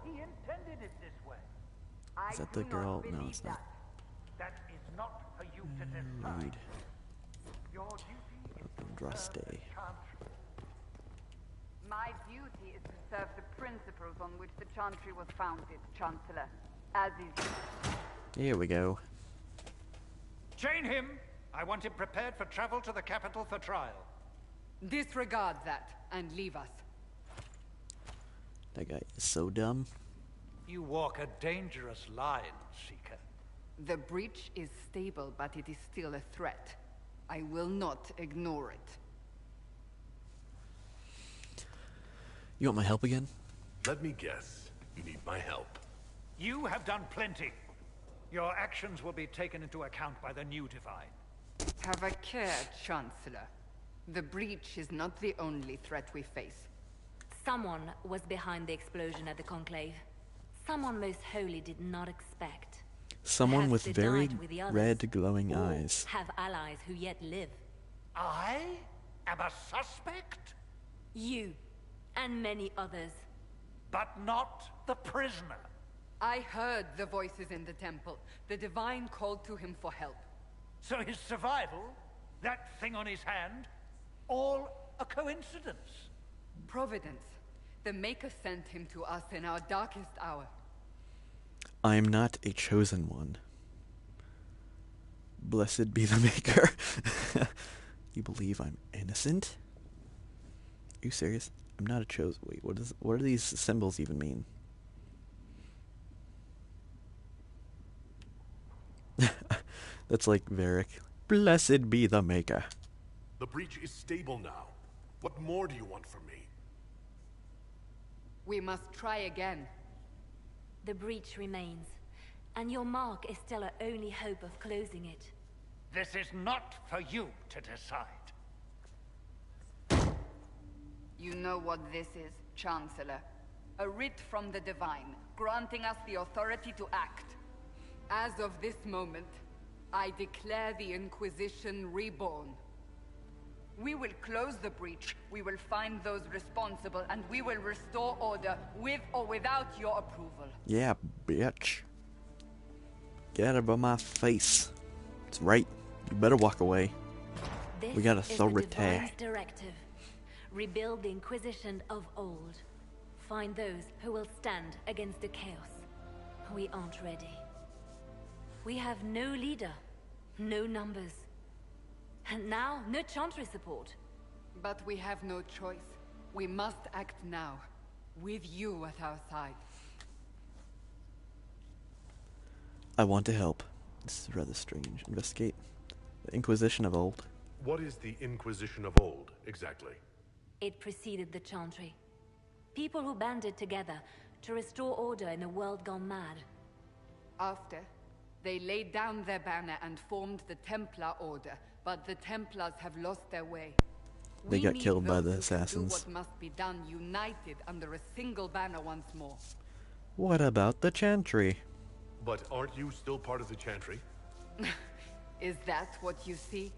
He intended it this way. Is that the girl? No, it's not. That is not for you to decide. Read. Your duty is to Draw serve stay. the Chantry. My duty is to serve the principles on which the Chantry was founded, Chancellor. As is yours. Here we go. Chain him! I want him prepared for travel to the capital for trial. Disregard that and leave us. That guy is so dumb. You walk a dangerous line, Seeker. The breach is stable, but it is still a threat. I will not ignore it. You want my help again? Let me guess. You need my help. You have done plenty. Your actions will be taken into account by the new Divine. Have a care, Chancellor. The breach is not the only threat we face. Someone was behind the explosion at the Conclave. Someone most holy did not expect. Someone with Perhaps they very died with the others, red glowing or eyes. have allies who yet live. I am a suspect, You, and many others. but not the prisoner. I heard the voices in the temple. The Divine called to him for help. So his survival, that thing on his hand, all a coincidence. Providence. The Maker sent him to us in our darkest hour. I am not a chosen one. Blessed be the Maker. You believe I'm innocent? Are you serious? I'm not a chosen. Wait, what do these symbols even mean? That's like Varric. Blessed be the Maker. The breach is stable now. What more do you want from me? We must try again. The breach remains, and your mark is still our only hope of closing it. This is not for you to decide. You know what this is, Chancellor. A writ from the Divine, granting us the authority to act. As of this moment, I declare the Inquisition reborn. We will close the breach, we will find those responsible, and we will restore order, with or without your approval. Yeah, bitch. Get out of my face. It's right. You better walk away. This We got is the authority. Divine's directive. Rebuild the Inquisition of old. Find those who will stand against the chaos. We aren't ready. We have no leader, no numbers. And now, no Chantry support. But we have no choice. We must act now, with you at our side. I want to help. This is rather strange. Investigate the Inquisition of old. What is the Inquisition of old, exactly? It preceded the Chantry. People who banded together to restore order in a world gone mad. After, they laid down their banner and formed the Templar Order, but the Templars have lost their way. They We got need killed by those the who can assassins. do what must be done, united under a single banner once more. What about the Chantry? But aren't you still part of the Chantry? Is that what you see?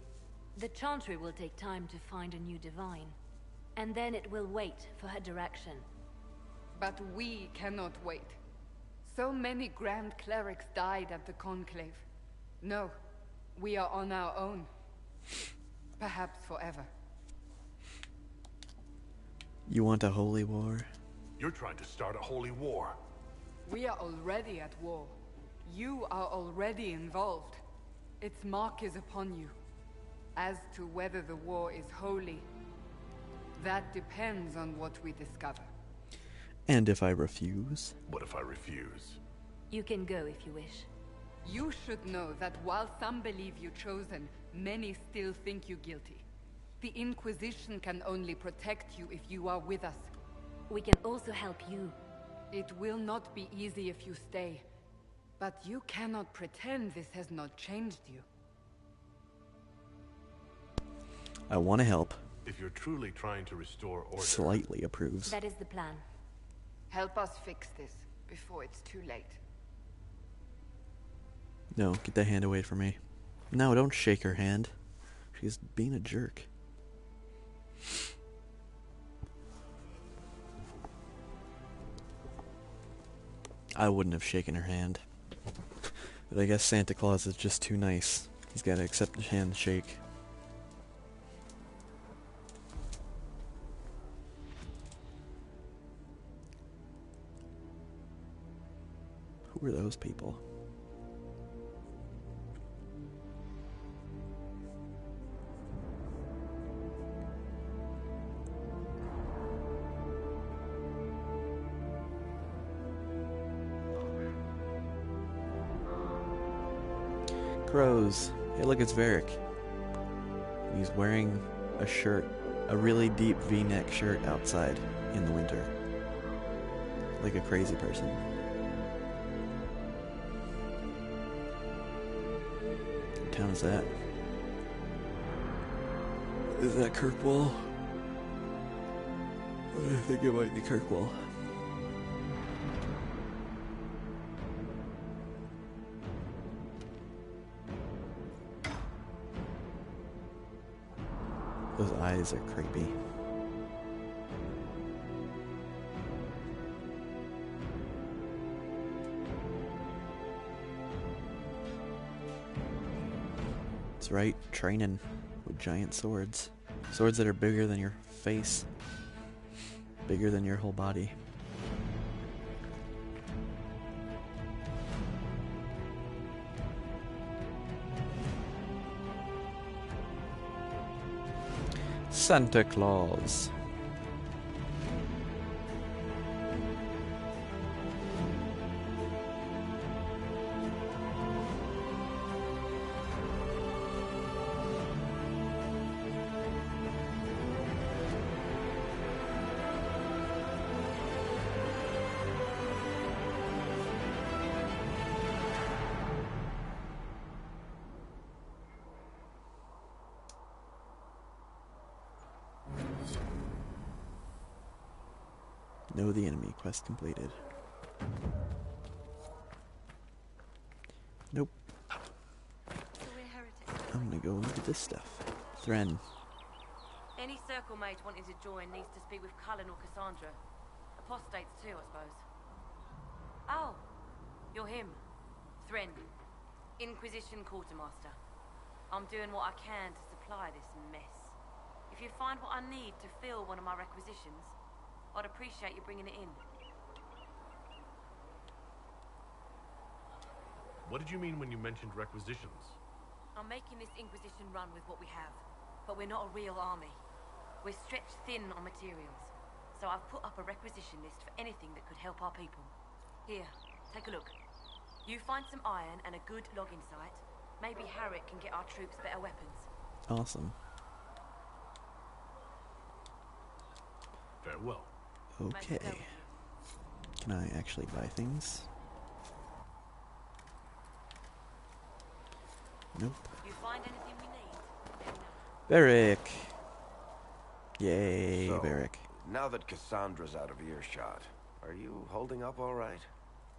The Chantry will take time to find a new divine. And then it will wait for her direction. But we cannot wait. So many Grand Clerics died at the Conclave. No, we are on our own. Perhaps forever. You want a holy war? You're trying to start a holy war. We are already at war. You are already involved. Its mark is upon you. As to whether the war is holy, that depends on what we discover. And if I refuse? What if I refuse? You can go if you wish. You should know that while some believe you chosen, many still think you guilty. The Inquisition can only protect you if you are with us. We can also help you. It will not be easy if you stay. But you cannot pretend this has not changed you. I want to help. If you're truly trying to restore order... Slightly approves. That is the plan. Help us fix this before it's too late. No, get that hand away from me. No, don't shake her hand. She's being a jerk. I wouldn't have shaken her hand. But I guess Santa Claus is just too nice. He's got to accept the handshake. Who are those people? Crows. Hey, look, it's Varric. He's wearing a shirt, a really deep V-neck shirt outside in the winter. Like a crazy person. What town is that? Is that Kirkwall? I think it might be Kirkwall. Those eyes are creepy. That's right, training with giant swords. Swords that are bigger than your face. Bigger than your whole body. Santa Claus. Know the enemy. Quest completed. Nope. I'm gonna go look at this stuff. Thren. Any circle mage wanting to join needs to speak with Cullen or Cassandra. Apostates too, I suppose. Oh, you're him. Thren. Inquisition quartermaster. I'm doing what I can to supply this mess. If you find what I need to fill one of my requisitions, I'd appreciate you bringing it in. What did you mean when you mentioned requisitions? I'm making this Inquisition run with what we have, but we're not a real army. We're stretched thin on materials, so I've put up a requisition list for anything that could help our people. Here, take a look. You find some iron and a good logging site. Maybe Harriet can get our troops better weapons. Awesome. Farewell. Okay. Can I actually buy things? Nope. You find anything we need? Varric. Yay, So, Varric. now that Cassandra's out of earshot, are you holding up all right?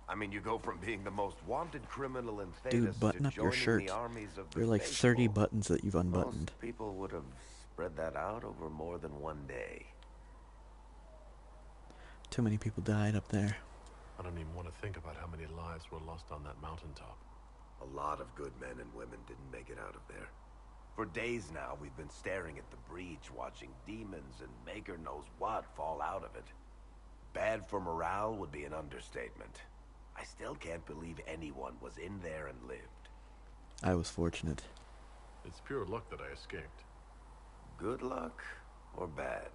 I mean, you go from being the most wanted criminal in Thedas Dude, button to up your joining shirt. the armies of the There are like 30 faithful. buttons that you've unbuttoned. Most people would have spread that out over more than one day. Too many people died up there. I don't even want to think about how many lives were lost on that mountaintop. A lot of good men and women didn't make it out of there. For days now, we've been staring at the breach, watching demons and maker knows what fall out of it. Bad for morale would be an understatement. I still can't believe anyone was in there and lived. I was fortunate. It's pure luck that I escaped. Good luck or bad?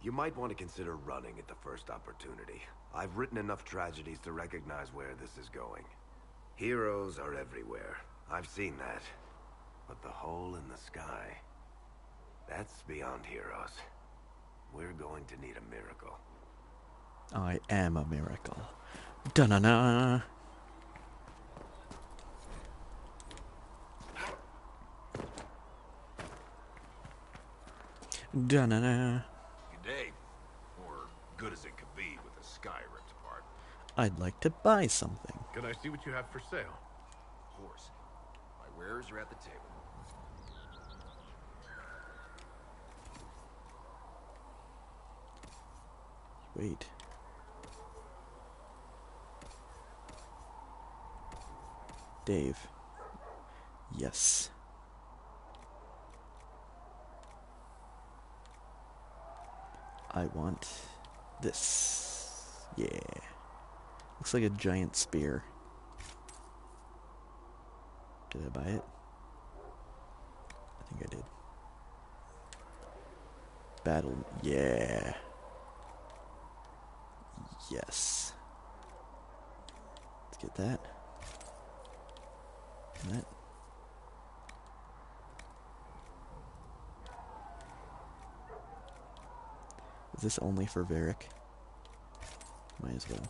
You might want to consider running at the first opportunity. I've written enough tragedies to recognize where this is going. Heroes are everywhere. I've seen that. But the hole in the sky, that's beyond heroes. We're going to need a miracle. I am a miracle. Da-na-na. Da-na-na. Good day. Or good as it could be with the sky ripped apart. I'd like to buy something. Can I see what you have for sale? Of course. My wares are at the table. Wait. Dave. Yes. I want this. Yeah. Looks like a giant spear. Did I buy it? I think I did. Battle. Yeah. Yes. Let's get that. And that. Is this only for Varric? Might as well.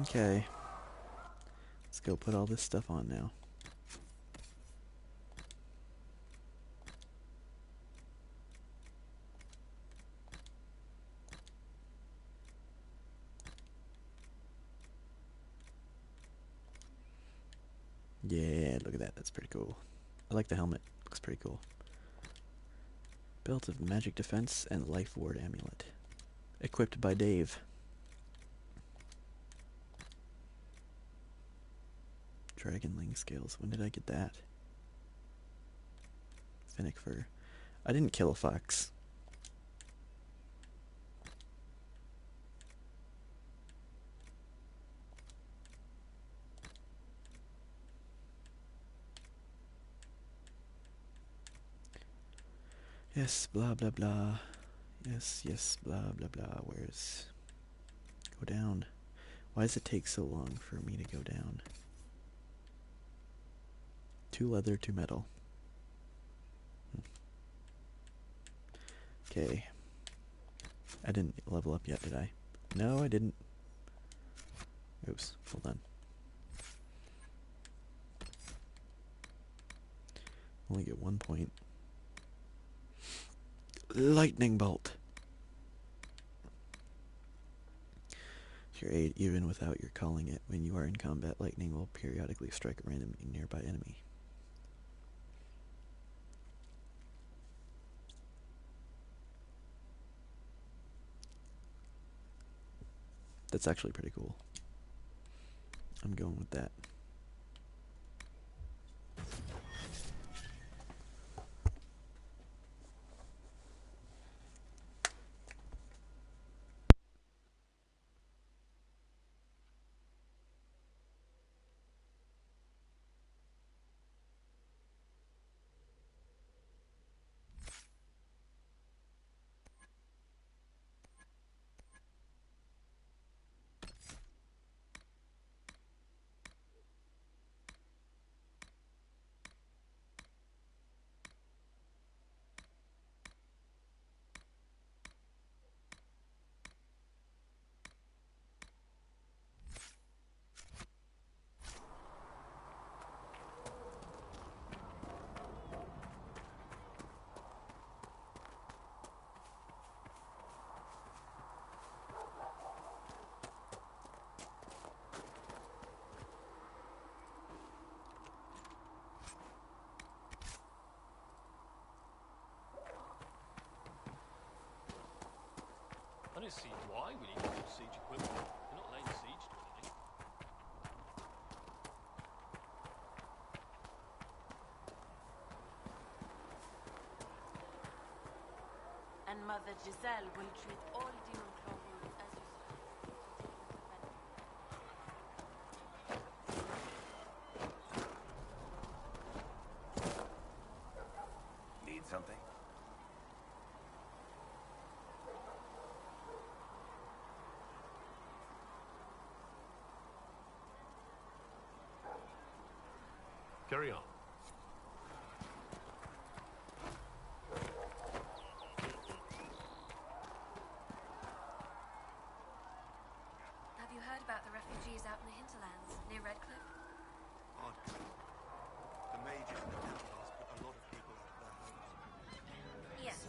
Okay. Let's go put all this stuff on now. Yeah, look at that. That's pretty cool. I like the helmet. Looks pretty cool. Belt of magic defense and life ward amulet. Equipped by Dave. Dragonling scales. When did I get that? Finnick fur. I didn't kill a fox. Yes, blah blah blah. Yes, yes, blah blah blah. Where's... Go down. Why does it take so long for me to go down? 2 leather, 2 metal. Okay. I didn't level up yet, did I? No, I didn't. Oops, hold on. Only get 1 point. Lightning bolt. Your aid even without your calling it. When you are in combat, lightning will periodically strike a random nearby enemy. That's actually pretty cool. I'm going with that. I don't see why we need more siege equipment. We're not laying siege to anything. And Mother Giselle will treat all demon clones as you Need something? Carry on. Have you heard about the refugees out in the hinterlands, near Redcliffe? Hardcore. The mages and the Templars put a lot of people out of their homes. Yes.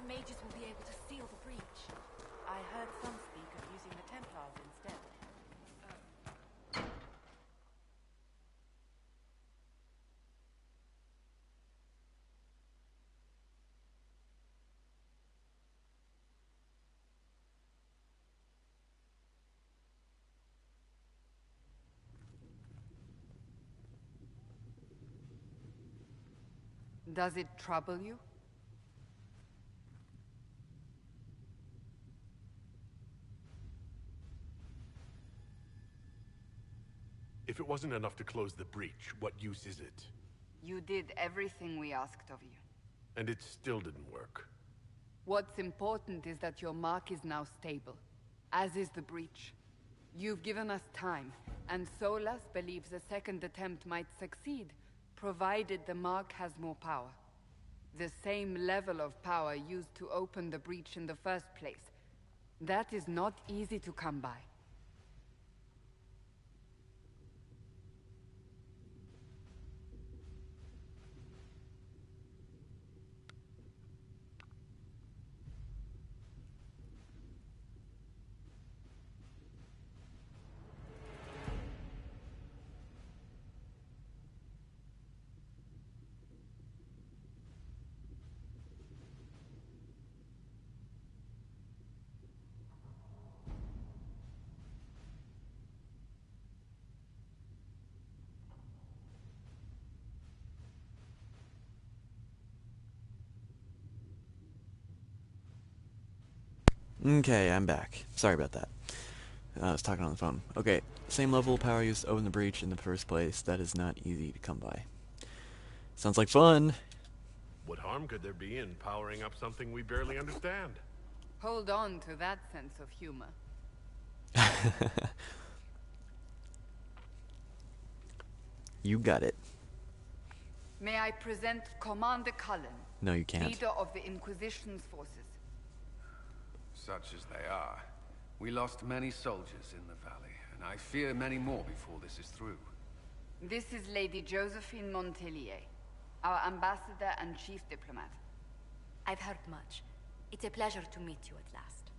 the mages will be able to seal the breach. I heard some speak of using the Templars instead. Does it trouble you? If it wasn't enough to close the breach, what use is it? You did everything we asked of you. And it still didn't work. What's important is that your mark is now stable, as is the breach. You've given us time, and Solas believes a second attempt might succeed, provided the mark has more power. The same level of power used to open the breach in the first place. That is not easy to come by. Okay, I'm back. Sorry about that. I was talking on the phone. Okay, same level of power used to open the breach in the first place. That is not easy to come by. Sounds like fun. What harm could there be in powering up something we barely understand? Hold on to that sense of humor. You got it. May I present Commander Cullen, No, you can't. leader of the Inquisition's forces. Such as they are. We lost many soldiers in the valley, and I fear many more before this is through. This is Lady Josephine Montelier, our ambassador and chief diplomat. I've heard much. It's a pleasure to meet you at last.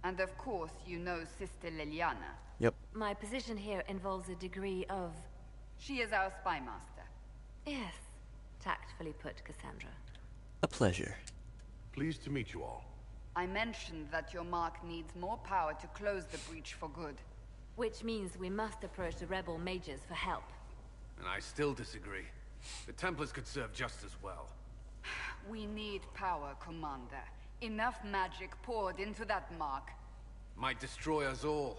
And of course, you know Sister Liliana. Yep. My position here involves a degree of... She is our spy master. Yes, tactfully put, Cassandra. A pleasure. Pleased to meet you all. I mentioned that your mark needs more power to close the breach for good. Which means we must approach the rebel mages for help. And I still disagree. The Templars could serve just as well. We need power, Commander. Enough magic poured into that mark. Might destroy us all.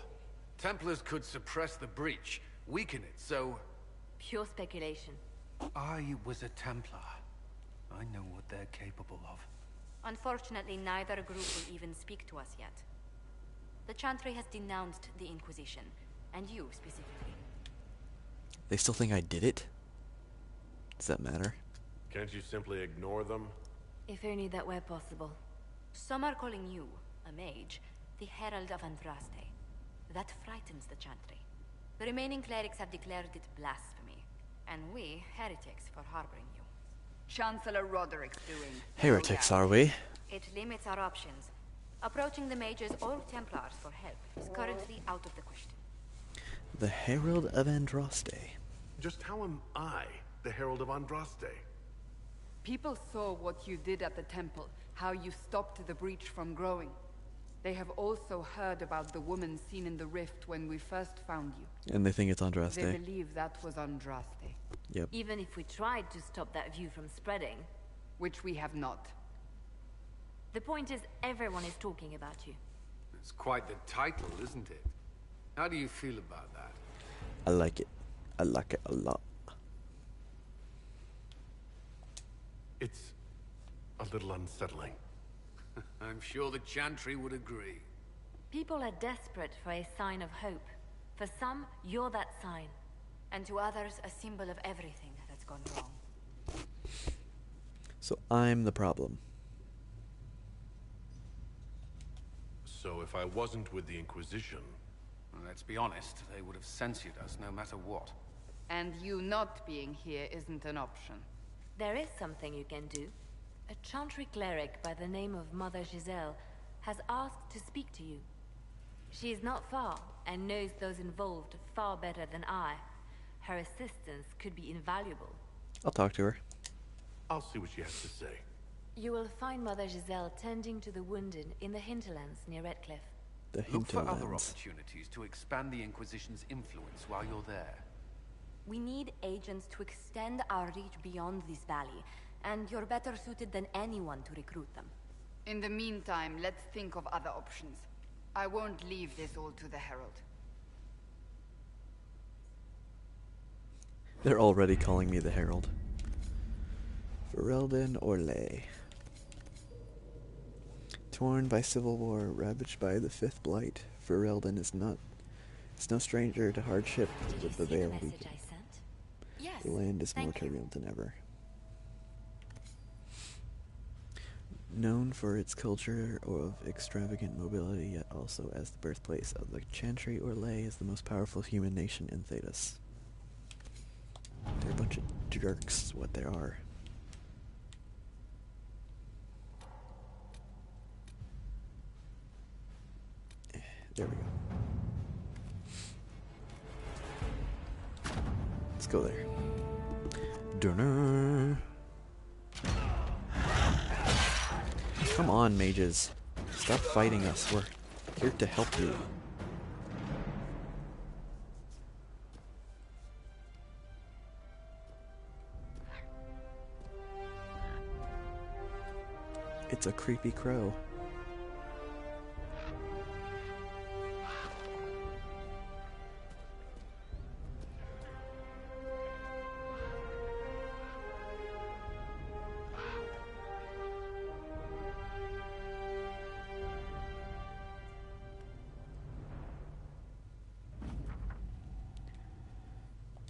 Templars could suppress the breach, weaken it, so... Pure speculation. I was a Templar. I know what they're capable of. Unfortunately, neither group will even speak to us yet. The Chantry has denounced the Inquisition, and you specifically. They still think I did it? Does that matter? Can't you simply ignore them? If only that were possible. Some are calling you, a mage, the Herald of Andraste. That frightens the Chantry. The remaining clerics have declared it blasphemy, and we, heretics, for harboring you. Chancellor Roderick's doing. Heretics, are we? It limits our options. Approaching the mages or Templars for help is currently out of the question. The Herald of Andraste. Just how am I the Herald of Andraste? People saw what you did at the temple, how you stopped the breach from growing. They have also heard about the woman seen in the rift when we first found you. And they think it's Andraste. They believe that was Andraste. Yep. Even if we tried to stop that view from spreading. Which we have not. The point is, everyone is talking about you. It's quite the title, isn't it? How do you feel about that? I like it. I like it a lot. It's a little unsettling. I'm sure the Chantry would agree. People are desperate for a sign of hope. For some, you're that sign. And to others, a symbol of everything that's gone wrong. So I'm the problem. So if I wasn't with the Inquisition... Well, let's be honest, they would have censored us no matter what. And you not being here isn't an option. There is something you can do. A Chantry cleric by the name of Mother Giselle has asked to speak to you. She is not far, and knows those involved far better than I. Her assistance could be invaluable. I'll talk to her. I'll see what she has to say. You will find Mother Giselle tending to the wounded in the hinterlands near Redcliffe. The Look for other hinterlands. opportunities to expand the Inquisition's influence while you're there. We need agents to extend our reach beyond this valley, and you're better suited than anyone to recruit them. In the meantime, let's think of other options. I won't leave this all to the Herald. They're already calling me the Herald. Ferelden or Lay. Torn by civil war, ravaged by the Fifth Blight, Ferelden is no stranger to hardship with the veil weakened. Yes, The land is more thank you. turbulent than ever. Known for its culture of extravagant mobility, yet also as the birthplace of the Chantry or Lay, is the most powerful human nation in Thedas. They're a bunch of jerks, is what they are. There we go. Let's go there. Dunno. Come on, mages. Stop fighting us. We're here to help you. It's a creepy crow.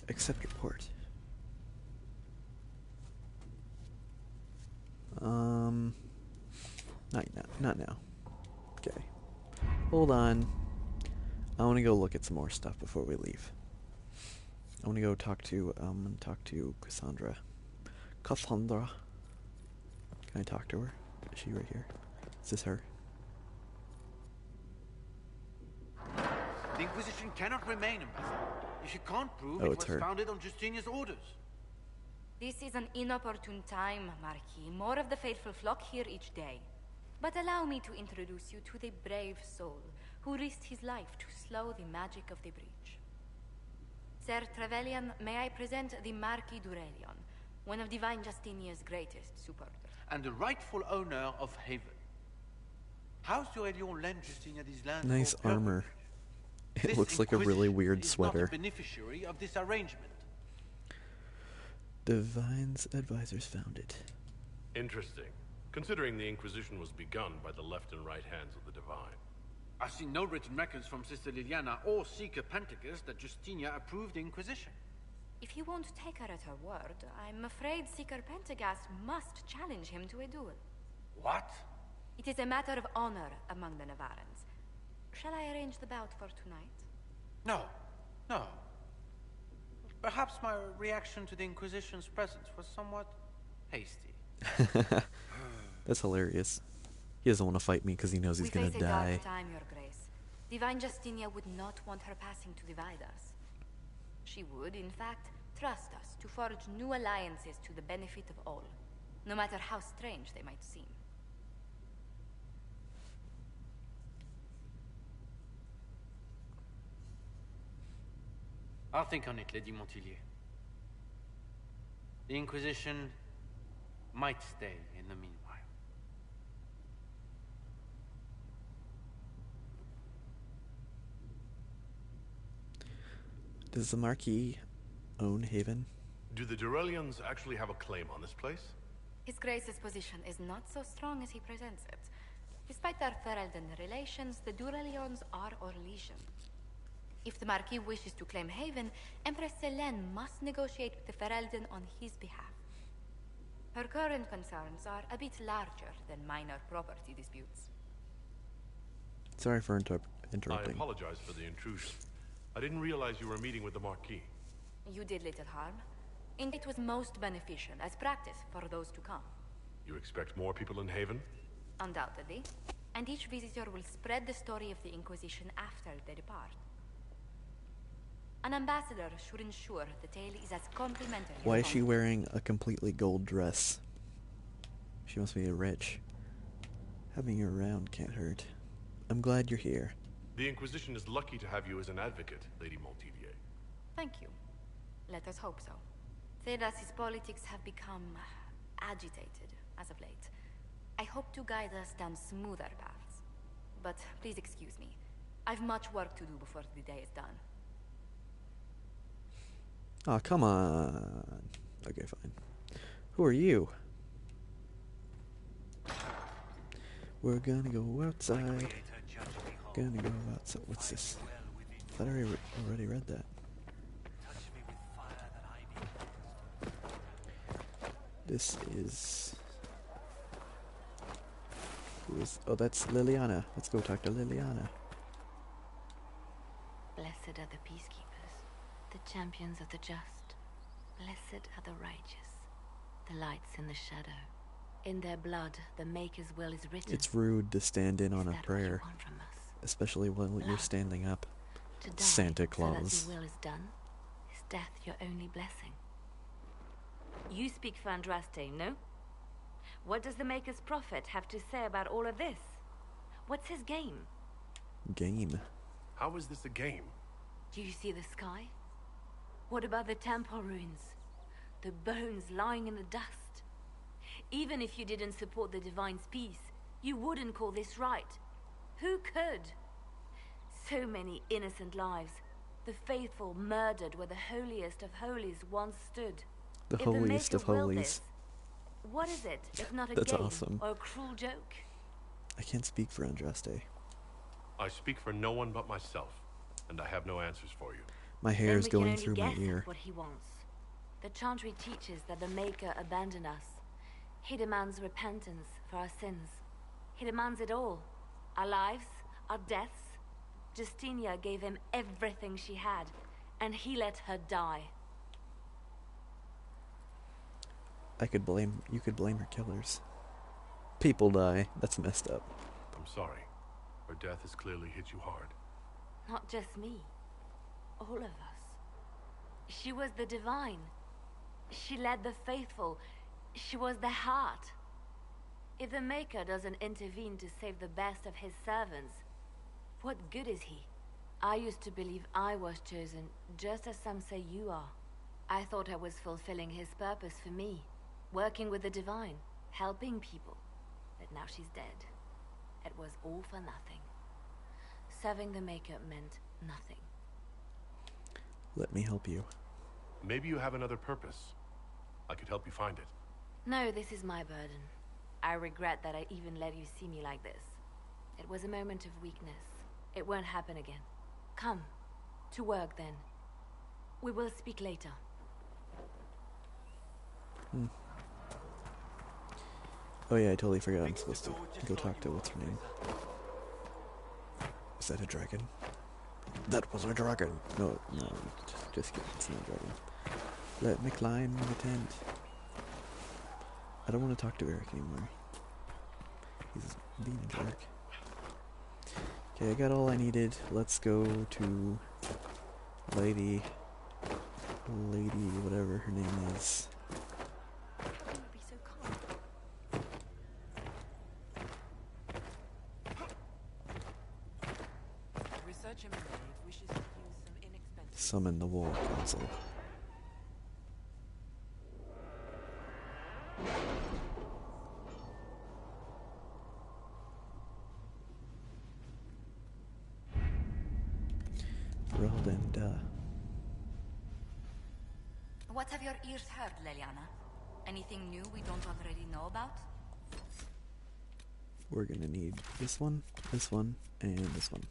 Accept report. Not now. Okay. Hold on. I want to go look at some more stuff before we leave. I want to go talk to Cassandra. Cassandra. Can I talk to her? Is she right here? Is this her? The Inquisition cannot remain, Ambassador, if you can't prove Oh, it it's was her. founded on Justinia's orders. This is an inopportune time, Marquis. More of the faithful flock here each day. But allow me to introduce you to the brave soul who risked his life to slow the magic of the breach. Sir Trevelyan, may I present the Marquis d'Aurelion, one of Divine Justinia's greatest supporters. And the rightful owner of Haven. House d'Aurelion lent Justinia these lands Nice for armor. pilgrimage. It This looks like a really Inquisition weird is sweater. not a beneficiary of this arrangement. Divine's advisors found it. Interesting, considering the Inquisition was begun by the left and right hands of the Divine. I see no written records from Sister Liliana or Seeker Pentecost that Justinia approved the Inquisition. If you won't take her at her word, I'm afraid Seeker Pentagast must challenge him to a duel. What? It is a matter of honor among the Navarrans. Shall I arrange the bout for tonight? No. No. Perhaps my reaction to the Inquisition's presence was somewhat hasty. That's hilarious. He doesn't want to fight me because he knows he's We gonna face a die. dark time, Your Grace. Divine Justinia would not want her passing to divide us. She would, in fact, trust us to forge new alliances to the benefit of all, no matter how strange they might seem. I'll think on it, Lady Montillier. The Inquisition might stay in the meanwhile. Does the Marquis own Haven? Do the Durelians actually have a claim on this place? His Grace's position is not so strong as he presents it. Despite their Ferelden relations, the Durelions are Orlesian. If the Marquis wishes to claim Haven, Empress Selene must negotiate with the Ferelden on his behalf. Her current concerns are a bit larger than minor property disputes. Sorry for I interrupting. apologize for the intrusion. I didn't realize you were meeting with the Marquis. You did little harm. Indeed, it was most beneficial as practice for those to come. You expect more people in Haven? Undoubtedly. And each visitor will spread the story of the Inquisition after they depart. An ambassador should ensure the tale is as complimentary as Why is she possible. wearing a completely gold dress? She must be rich. Having you around can't hurt. I'm glad you're here. The Inquisition is lucky to have you as an advocate, Lady Montdidier. Thank you. Let us hope so. Thedas's politics have become agitated as of late. I hope to guide us down smoother paths. But please excuse me. I've much work to do before the day is done. Oh, come on. Okay, fine. Who are you? We're gonna go outside. Gonna go outside. What's this? I thought I already read that. This is... Who is... Oh, that's Liliana. Let's go talk to Liliana. Blessed are the peacekeepers, the champions of the just. Blessed are the righteous, the lights in the shadow. In their blood, the Maker's will is written. It's rude to stand in on a prayer, from us? especially while you're standing up. To die, Santa Claus. So that your will is done? Is death your only blessing? You speak for Andraste, no? What does the Maker's prophet have to say about all of this? What's his game? Game? How is this a game? Do you see the sky? What about the temple ruins? The bones lying in the dust? Even if you didn't support the Divine's peace, you wouldn't call this right. Who could? So many innocent lives. The faithful murdered where the holiest of holies once stood. The If holiest Maker of willed holies. this, what is it if not a That's game awesome. or a cruel joke? I can't speak for Andraste. I speak for no one but myself, and I have no answers for you. My hair Then is we can going only through my guess ear. what he wants. The Chantry teaches that the Maker abandoned us. He demands repentance for our sins. He demands it all. Our lives, our deaths. Justinia gave him everything she had, and he let her die. You could blame her killers. People die. That's messed up. I'm sorry. Her death has clearly hit you hard. Not just me. All of us. She was the Divine. She led the faithful. She was the heart. If the Maker doesn't intervene to save the best of his servants, what good is he? I used to believe I was chosen, just as some say you are. I thought I was fulfilling his purpose for me, working with the Divine, helping people. But now she's dead. It was all for nothing. Serving the Maker meant nothing. Let me help you. Maybe you have another purpose. I could help you find it. No, this is my burden. I regret that I even let you see me like this. It was a moment of weakness. It won't happen again. Come. To work, then. We will speak later. Oh yeah, I totally forgot I'm supposed to go talk to what's her name. Is that a dragon? That was a dragon! No, just kidding, it's not a dragon. Let me climb the tent. I don't want to talk to Eric anymore. He's being a jerk. Okay, I got all I needed. Let's go to Lady whatever her name is. Summon the War Council. What have your ears heard, Liliana? Anything new we don't already know about? We're gonna need this one, and this one.